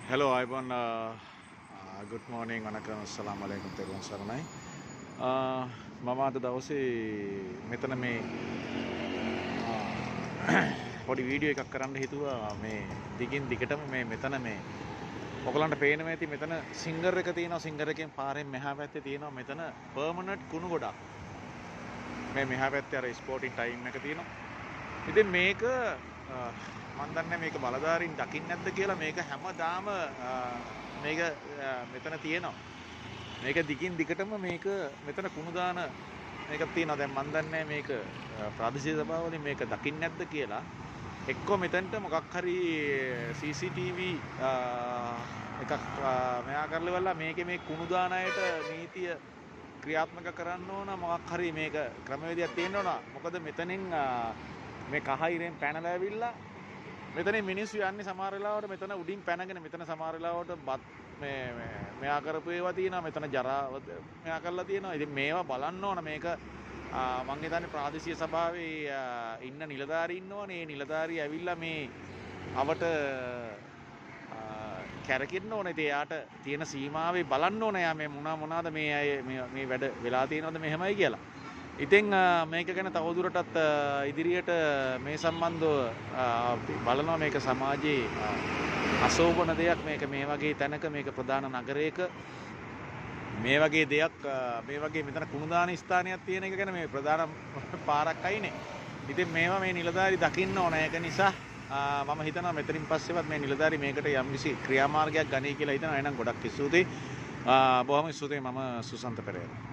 Hello, Ivan. Good morning. වණකම් අස්සලාමු අලයිකුම් තෙරුවන් සරණයි. මම අද දවසේ මෙතන මේ පොඩි වීඩියෝ එකක් කරන්න හිතුවා මේ දිගින් දිගටම මේ මෙතන මේ ඔයගලන්ට පේනවා ඇති මෙතන සිංගර් එක තියෙනවා සිංගර් එකෙන් පාරෙන් මෙහා පැත්තේ තියෙනවා මෙතන පර්මනන්ට් කුණු ගොඩක්. මේ මෙහා පැත්තේ අර ස්පෝටින් ටයිම් එක තියෙනවා. ඉතින් මේක මම දන්නේ මේක බලධාරීන් දකින්නේ නැද්ද කියලා මේක හැමදාම මේක මෙතන තියෙනවා. මේක දිගින් දිගටම මේක මෙතන කුණු දාන මේකක් තියෙනවා. දැන් මම දන්නේ මේක ප්‍රාදේශීය සභාවලින් මේක දකින්නේ නැද්ද කියලා. එක්කෝ මෙතනට මොකක් හරි CCTV එකක් මෙයා කරලවලා මේකේ මේ කුණු දාන අයට නීතිය ක්‍රියාත්මක කරන්න ඕන මොකක් හරි මේක ක්‍රමවේදයක් තියෙන්න ඕන. මොකද මෙතනින් මේ කහිරෙන් පැනලා ඇවිල්ලා මෙතන මිනිස්සු යන්නේ සමහර වෙලාවට මෙතන උඩින් පැනගෙන මෙතන සමහර වෙලාවට බත් මෙයා කරපු ඒවා තියෙනවා මෙතන ජරා මෙයා කරලා තියෙනවා. ඉතින් මේවා බලන්න ඕන මේක මම හිතන්නේ ප්‍රාදේශීය සභාවේ ඉන්න නිලධාරී ඉන්නවනේ. ඒ නිලධාරී ඇවිල්ලා මේ අවට කැරකෙන්න ඕනේ. ඉතින් එයාට තියෙන සීමාවේ බලන්න ඕනේ. එයා මේ මොනවාද මේ අය මේ වැඩ වෙලා තියෙනවද මෙහෙමයි කියලා. ඉතින් මේක ගැන තවදුරටත් ඉදිරියට මේ සම්බන්ධව බලනවා මේක සමාජයේ අසෝබන දෙයක් මේක මේ වගේ තැනක මේක ප්‍රධාන නගරයක මේ වගේ දෙයක් මේ වගේ මෙතන කුණුදාන ස්ථානයක් තියෙන එක ගැන මේ ප්‍රධාන පාරක් අයිනේ. ඉතින් මේවා මේ නිලධාරි දකින්න ඕන. ඒක නිසා මම හිතනවා මෙතනින් පස්සේවත් මේ නිලධාරි මේකට යම්කිසි ක්‍රියාමාර්ගයක් ගනී කියලා හිතනවා. එහෙනම් ගොඩක් ස්තුතියි. බොහොම ස්තුතියි. මම සුසන්ත පෙරේරා.